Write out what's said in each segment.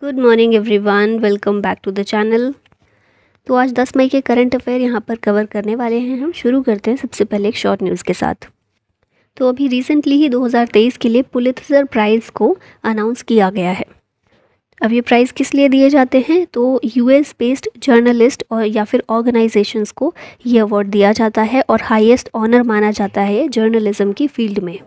Good morning everyone, welcome back to the channel. तो आज 10 मई के करंट अफेयर यहाँ पर कवर करने वाले हैं। हम शुरू करते हैं सबसे पहले एक शॉर्ट न्यूज़ के साथ। तो अभी रिसेंटली ही 2023 के लिए पुलित्ज़र प्राइज़ को अनाउंस किया गया है। अब ये प्राइज़ किस लिए दिए जाते हैं? तो यूएस बेस्ड जर्नलिस्ट और या फिर ऑर्गेनाइजेशंस को ये अवार्ड दिया जाता है और हाईएस्ट ऑनर माना जाता है जर्नलिज्म की फील्ड में।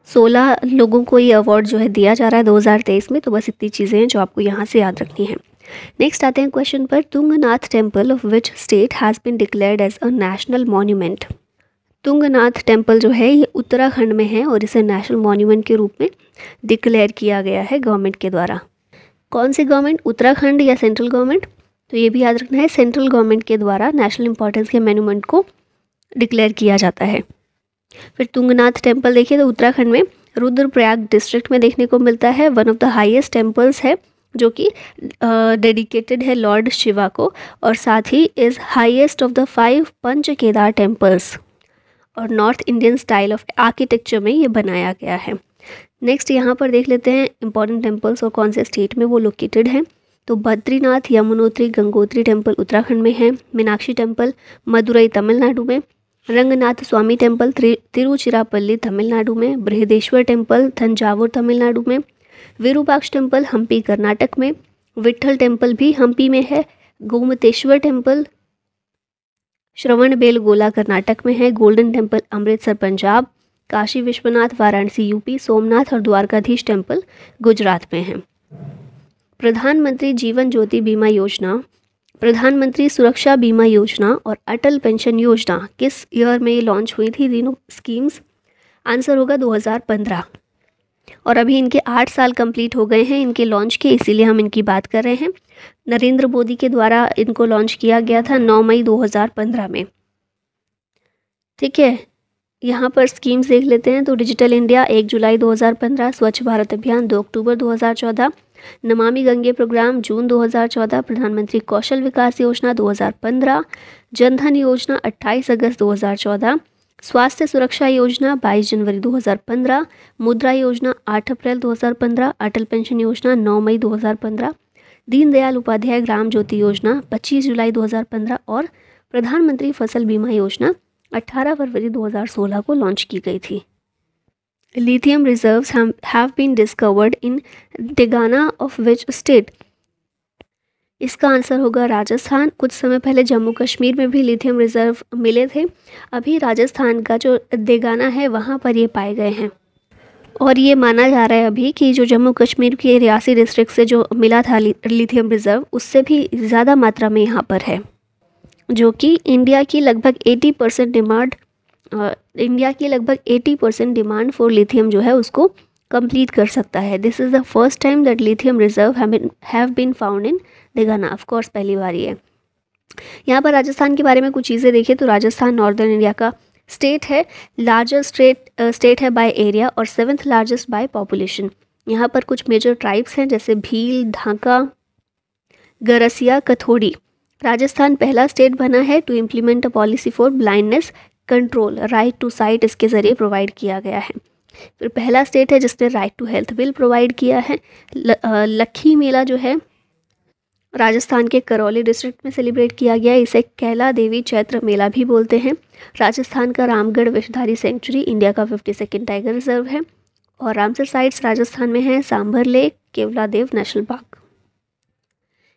16 लोगों को ये अवार्ड जो है दिया जा रहा है 2023 में। तो बस इतनी चीज़ें हैं जो आपको यहाँ से याद रखनी है। नेक्स्ट आते हैं क्वेश्चन पर। Tungnath temple of which state has been declared as a national monument. Tungnath temple जो है ये उत्तराखंड में है और इसे नेशनल मॉन्यूमेंट के रूप में डिक्लेयर किया गया है गवर्नमेंट के द्वारा। कौन सी गवर्नमेंट, उत्तराखंड या सेंट्रल गवर्नमेंट? तो ये भी याद रखना है, सेंट्रल गवर्नमेंट के द्वारा नेशनल इंपॉर्टेंस के मॉन्यूमेंट को डिक्लेयर किया जाता है। फिर तुंगनाथ टेम्पल देखिए तो उत्तराखंड में रुद्रप्रयाग डिस्ट्रिक्ट में देखने को मिलता है। One of the highest temples है जो कि डेडिकेटेड है लॉर्ड शिवा को, और साथ ही is highest of the 5 Panch Kedar temples और north Indian style of architecture में ये बनाया गया है। नेक्स्ट यहाँ पर देख लेते हैं इंपॉर्टेंट टेम्पल्स और कौन से स्टेट में वो लोकेटेड हैं। तो बद्रीनाथ, यमुनोत्री, गंगोत्री टेम्पल उत्तराखंड में है। मीनाक्षी टेम्पल मदुरई तमिलनाडु में। रंगनाथ स्वामी टेम्पल तिरुचिरापल्ली तमिलनाडु में। बृहदेश्वर टेम्पल तंजावुर तमिलनाडु में। विरूपाक्ष टेम्पल हम्पी कर्नाटक में। विट्ठल टेम्पल भी हम्पी में है। गोमतेश्वर टेम्पल श्रवणबेलगोला कर्नाटक में है। Golden temple Amritsar Punjab. Kashi Vishwanath Varanasi UP. Somnath और द्वारकाधीश टेम्पल गुजरात में है। प्रधानमंत्री जीवन ज्योति बीमा योजना, प्रधानमंत्री सुरक्षा बीमा योजना और अटल पेंशन योजना किस ईयर में लॉन्च हुई थी? तीनों स्कीम्स आंसर होगा 2015। और अभी इनके 8 साल कंप्लीट हो गए हैं इनके लॉन्च के, इसीलिए हम इनकी बात कर रहे हैं। नरेंद्र मोदी के द्वारा इनको लॉन्च किया गया था 9 मई 2015 में। ठीक है, यहाँ पर स्कीम्स देख लेते हैं। तो डिजिटल इंडिया 1 जुलाई 2015, स्वच्छ भारत अभियान 2 अक्टूबर 2014, नमामि गंगे प्रोग्राम जून 2014, प्रधानमंत्री कौशल विकास योजना 2015, जनधन योजना 28 अगस्त 2014, स्वास्थ्य सुरक्षा योजना 22 जनवरी 2015, मुद्रा योजना 8 अप्रैल 2015, अटल पेंशन योजना 9 मई 2015, दीनदयाल उपाध्याय ग्राम ज्योति योजना 25 जुलाई 2015 और प्रधानमंत्री फसल बीमा योजना 18 फरवरी 2016 को लॉन्च की गई थी। Lithium reserves have been discovered in Degana of which state? इसका आंसर होगा राजस्थान। कुछ समय पहले जम्मू कश्मीर में भी लिथियम रिजर्व मिले थे। अभी राजस्थान का जो डेगाना है वहाँ पर ये पाए गए हैं और ये माना जा रहा है अभी कि जो जम्मू कश्मीर के रियासी डिस्ट्रिक्ट से जो मिला था लिथियम रिजर्व उससे भी ज़्यादा मात्रा में यहाँ पर है, जो कि इंडिया की लगभग 80% डिमांड फॉर लिथियम जो है उसको कंप्लीट कर सकता है। This is the first time that lithium reserve have been found in Degana. Of course पहली बार ही है। यहाँ पर राजस्थान के बारे में कुछ चीज़ें देखें तो राजस्थान नॉर्दर्न इंडिया का स्टेट है, लार्जेस्ट स्टेट है बाय एरिया और 7th लार्जेस्ट बाय पॉपुलेशन। यहाँ पर कुछ मेजर ट्राइब्स हैं जैसे भील, ढाका, गरसिया, कथोड़ी। राजस्थान पहला स्टेट बना है to implement a policy for blindness control, right to sight इसके ज़रिए प्रोवाइड किया गया है। फिर पहला स्टेट है जिसने right to health bill provide किया है। लक्खी मेला जो है राजस्थान के करौली डिस्ट्रिक्ट में सेलिब्रेट किया गया है। इसे कैला देवी चैत्र मेला भी बोलते हैं। राजस्थान का रामगढ़ विषधारी सेंचुरी इंडिया का 52nd टाइगर रिजर्व है और रामसर साइट्स राजस्थान में है sambar lake, Keoladeo national park.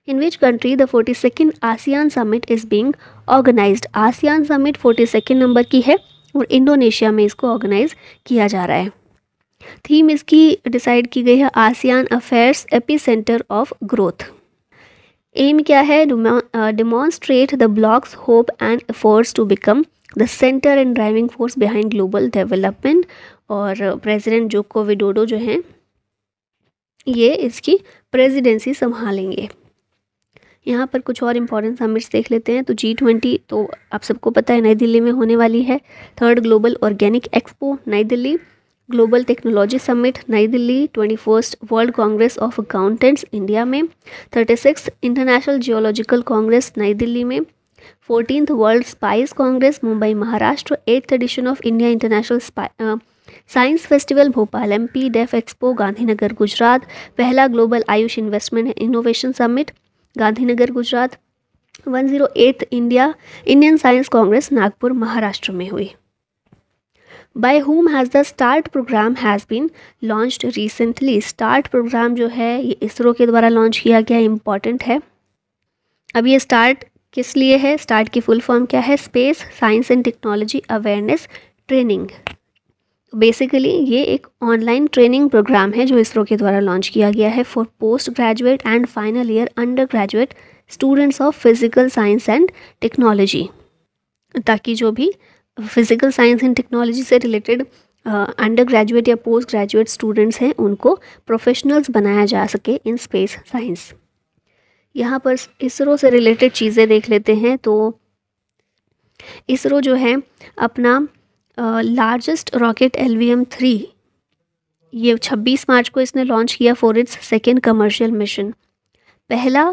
In which country the 42nd ASEAN Summit is being organized? ASEAN Summit 42nd number की है और इंडोनेशिया में इसको ऑर्गेनाइज किया जा रहा है। थीम इसकी डिसाइड की गई है ASEAN affairs epicentre of growth. एम क्या है? Demonstrate the bloc's hope and efforts to become the centre and driving force behind global development. और प्रेसिडेंट जोको विडोडो जो हैं ये इसकी प्रेसिडेंसी संभालेंगे। यहाँ पर कुछ और इम्पॉर्टेंट समिट्स देख लेते हैं। तो G20 तो आप सबको पता है नई दिल्ली में होने वाली है। 3rd ग्लोबल ऑर्गेनिक एक्सपो नई Delhi. Global technology summit Nai Delhi. 21st world congress of accountants India में। 36th international geological congress Nai Delhi में। 14th world spice congress Mumbai Maharashtra. 8th edition of India international science festival Bhopal MP, def expo Gandhinagar Gujarat, पहला global Ayush investment and innovation summit Gandhinagar Gujarat, 108th Indian science congress Nagpur Maharashtra में हुई। By whom has the start programme has been launched recently. Start programme जो है ये इसरो के द्वारा launch किया गया, इम्पॉर्टेंट है। अब ये स्टार्ट किस लिए है? स्टार्ट की फुल फॉर्म क्या है? Space science and technology awareness training. Basically ये एक ऑनलाइन ट्रेनिंग प्रोग्राम है जो इसरो के द्वारा लॉन्च किया गया है for post graduate and final year under graduate students of physical science and technology, ताकि जो भी फिजिकल साइंस एंड टेक्नोलॉजी से रिलेटेड अंडर ग्रेजुएट या पोस्ट ग्रेजुएट स्टूडेंट्स हैं उनको प्रोफेशनल्स बनाया जा सके इन स्पेस साइंस। यहाँ पर इसरो से रिलेटेड चीज़ें देख लेते हैं। तो इसरो जो है अपना लार्जेस्ट रॉकेट LVM-3 ये 26 मार्च को इसने लॉन्च किया for its second commercial mission. पहला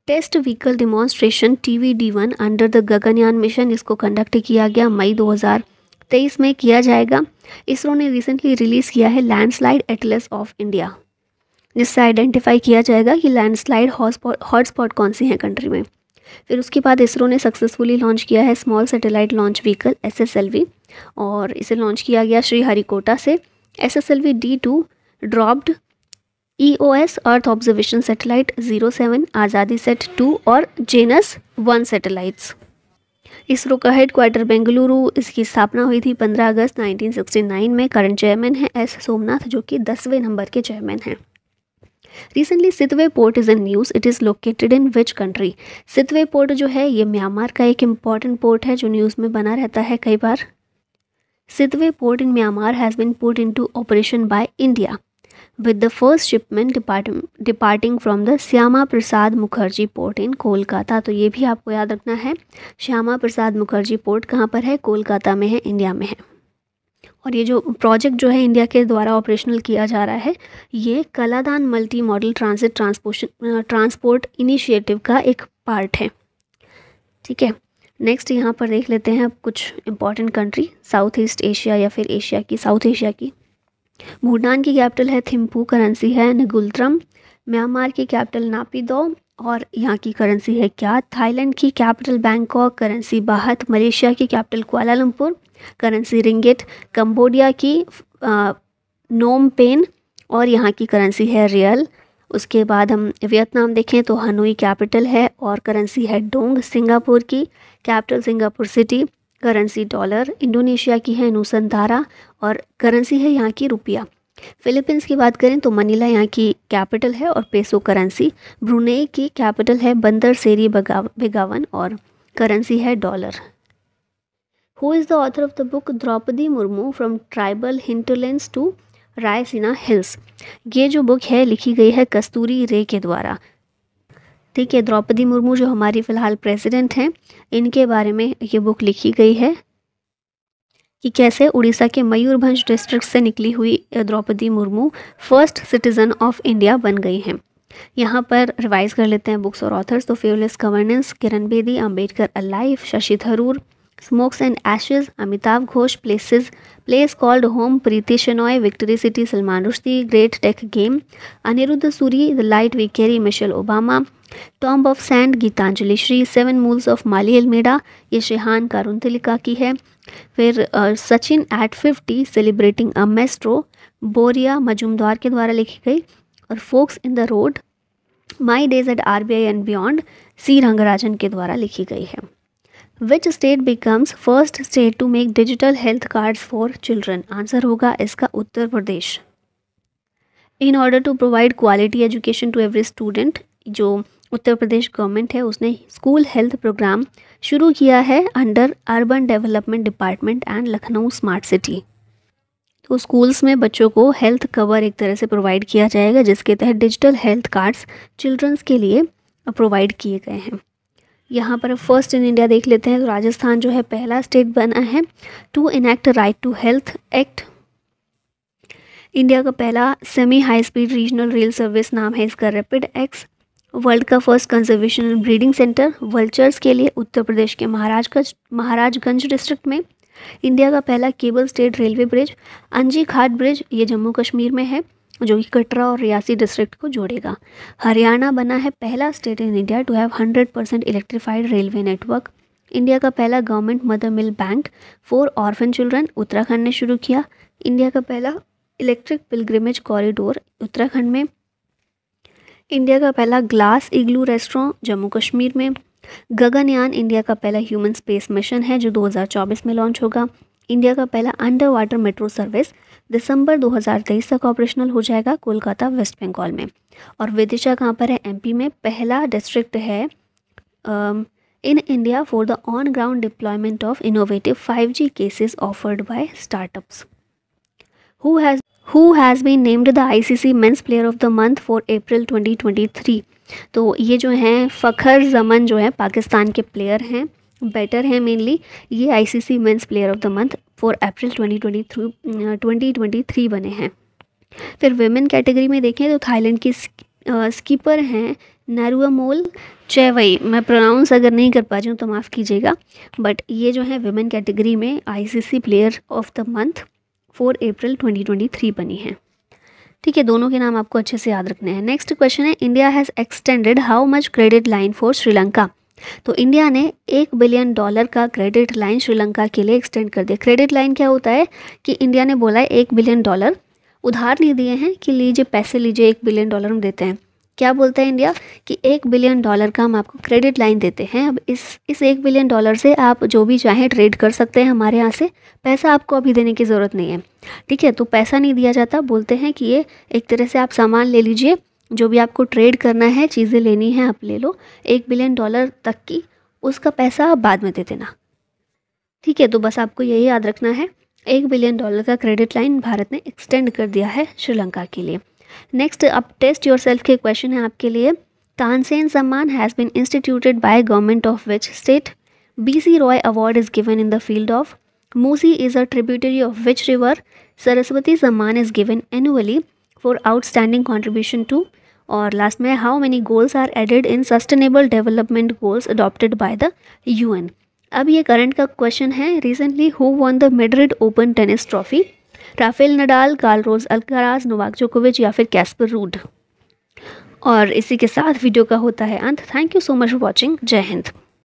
test vehicle demonstration TVD-1 under the Gaganyaan mission इसको कंडक्ट किया गया मई 2023 में किया जाएगा। इसरो ने रिसेंटली रिलीज़ किया है लैंडस्लाइड एटलस ऑफ इंडिया, जिससे आइडेंटिफाई किया जाएगा कि लैंडस्लाइड हॉटस्पॉट कौन सी हैं कंट्री में। फिर उसके बाद इसरो ने सक्सेसफुली लॉन्च किया है small satellite launch vehicle SSLV, और इसे लॉन्च किया गया श्रीहरिकोटा से। SSLV D2 dropped EOS earth observation satellite 07, आज़ादी सेट 2 और जेनस 1 सैटेलाइट्स। इसरो का हेडक्वार्टर बेंगलुरु, इसकी स्थापना हुई थी 15 अगस्त 1969 में। करंट चेयरमैन है S सोमनाथ जो कि 10वें नंबर के चेयरमैन हैं। Recently Sittwe port is in news, it is located in which country? Sittwe port जो है ये म्यांमार का एक इम्पॉर्टेंट पोर्ट है जो न्यूज़ में बना रहता है कई बार। Sittwe port in Myanmar has been put into operation by India with the first shipment departing from the Shyama Prasad Mukherjee port in Kolkata. तो ये भी आपको याद रखना है, श्यामा प्रसाद मुखर्जी पोर्ट कहाँ पर है? कोलकाता में है, इंडिया में है। और ये जो प्रोजेक्ट जो है इंडिया के द्वारा ऑपरेशनल किया जा रहा है ये Kaladan multi modal transport initiative का एक पार्ट है। ठीक है, नेक्स्ट यहाँ पर देख लेते हैं अब कुछ important country south east Asia या फिर एशिया की, साउथ एशिया की। भूटान की कैपिटल है थिम्पू, करेंसी है नगुल्त्रम। म्यांमार की कैपिटल नापिदो और यहाँ की करेंसी है क्या? थाईलैंड की कैपिटल बैंकॉक, करेंसी बाहत। मलेशिया की capital Kuala Lumpur, currency ringgit. Cambodia की नोम पेन और यहाँ की करेंसी है रियल। उसके बाद हम वियतनाम देखें तो हनोई कैपिटल है और करेंसी है डोंग। सिंगापुर की capital Singapore city, currency dollar. Indonesia की है नुसंतारा और करेंसी है यहाँ की रुपया। फिलीपींस की बात करें तो मनीला यहाँ की कैपिटल है और पेसो करेंसी। ब्रुनेई की कैपिटल है बंदर सेरी बेगावन और करेंसी है dollar. Who is the author of the book Draupadi Murmu from tribal hinterlands to Raisina hills? ये जो बुक है लिखी गई है कस्तूरी रे के द्वारा। ठीक है, द्रौपदी मुर्मू जो हमारी फ़िलहाल प्रेसिडेंट हैं इनके बारे में ये बुक लिखी गई है कि कैसे उड़ीसा के मयूरभंज डिस्ट्रिक्ट से निकली हुई Draupadi Murmu first citizen of India बन गई हैं। यहाँ पर रिवाइज कर लेते हैं बुक्स और ऑथर्स। तो fearless governance Kiran Bedi, Ambedkar alive Shashi Tharoor, smokes and ashes Amitav Ghosh, place called home Preeti Shenoy, victory city Salman Rushdie, great tech game Anirudh Suri, the light we carry Michelle Obama, tomb of sand Geetanjali Shree, 7 moons of Maali Almeida ये शेहान कारुंतलिका की है। फिर Sachin at 50 celebrating a maestro Boria Majumdar के द्वारा लिखी गई। और folks in the road my days at RBI and beyond C Rangarajan के द्वारा लिखी गई है। Which state becomes first state to make digital health cards for children? Answer होगा इसका Uttar Pradesh. In order to provide quality education to every student, जो उत्तर प्रदेश government है उसने स्कूल हेल्थ प्रोग्राम शुरू किया है under urban development department and Lucknow smart city. तो schools में बच्चों को हेल्थ कवर एक तरह से प्रोवाइड किया जाएगा जिसके तहत डिजिटल हेल्थ कार्ड्स चिल्ड्रंस के लिए प्रोवाइड किए गए हैं। यहाँ पर फर्स्ट इन इंडिया देख लेते हैं तो राजस्थान जो है पहला स्टेट बना है to enact right to health act. India का पहला semi high speed regional rail service नाम है इसका रैपिड एक्स। वर्ल्ड का first conservation and breeding centre vultures के लिए उत्तर प्रदेश के महाराजगंज डिस्ट्रिक्ट में। इंडिया का पहला केबल स्टेट रेलवे ब्रिज अंजी घाट ब्रिज, ये जम्मू कश्मीर में है, जो कि कटरा और रियासी डिस्ट्रिक्ट को जोड़ेगा। हरियाणा बना है पहला state in India to have 100% electrified railway network. India का पहला government mother milk bank for orphan children Uttarakhand ने शुरू किया। इंडिया का पहला इलेक्ट्रिक पिलग्रिमेज कॉरिडोर उत्तराखंड में। इंडिया का पहला ग्लास इग्लू रेस्टोरेंट जम्मू कश्मीर में। गगनयान इंडिया का पहला ह्यूमन स्पेस मिशन है जो 2024 में लॉन्च होगा। इंडिया का पहला अंडर वाटर मेट्रो सर्विस दिसंबर 2023 तक ऑपरेशनल हो जाएगा कोलकाता वेस्ट बंगाल में। और विदिशा कहाँ पर है? एमपी में। पहला डिस्ट्रिक्ट है in India for the on ground deployment of innovative 5G cases offered by startups. Who has been named the ICC Men's Player of the Month for April 2023? तो ये जो हैं फ़खर जमन जो है पाकिस्तान के प्लेयर हैं, बैटर हैं मेनली, ये ICC Men's Player of the Month for अप्रैल 2023 बने हैं। फिर विमेन कैटेगरी में देखें तो थाईलैंड की स्कीपर हैं नारुआमोल चेवई, मैं प्रोनाउंस अगर नहीं कर पा रही हूँ तो माफ़ कीजिएगा, बट ये जो है विमेन कैटेगरी में ICC player of the month for अप्रैल 2023 बनी है। ठीक है, दोनों के नाम आपको अच्छे से याद रखने हैं। नेक्स्ट क्वेश्चन है, India has extended how much credit line for Sri Lanka? तो इंडिया ने $1 बिलियन का क्रेडिट लाइन श्रीलंका के लिए एक्सटेंड कर दिया। क्रेडिट लाइन क्या होता है कि इंडिया ने बोला है $1 बिलियन उधार नहीं दिए हैं कि लीजिए पैसे लीजिए, $1 बिलियन हम देते हैं। क्या बोलता है इंडिया कि $1 बिलियन का हम आपको क्रेडिट लाइन देते हैं। अब इस $1 बिलियन से आप जो भी चाहें ट्रेड कर सकते हैं हमारे यहाँ से, पैसा आपको अभी देने की ज़रूरत नहीं है। ठीक है, तो पैसा नहीं दिया जाता, बोलते हैं कि ये एक तरह से आप सामान ले लीजिए, जो भी आपको ट्रेड करना है, चीज़ें लेनी है आप ले लो, $1 बिलियन तक की, उसका पैसा आप बाद में दे देना। ठीक है, तो बस आपको यही याद रखना है, $1 बिलियन का क्रेडिट लाइन भारत ने एक्सटेंड कर दिया है श्रीलंका के लिए। नेक्स्ट, अब टेस्ट योर सेल्फ के क्वेश्चन है आपके लिए। Tansen Samman has been instituted by government of which state? BC Roy award is given in the field of? Musi is a tributary of which river? Saraswati Samman is given annually for outstanding contribution to? और last में, how many goals are added in sustainable development goals adopted by the UN? अब ये current का question है। Recently who won the Madrid open tennis trophy? Rafael Nadal, Carlos Alcaraz, Novak जोकोविच या फिर Caspar rude? और इसी के साथ वीडियो का होता है अंत। Thank you so much for watching. जय हिंद।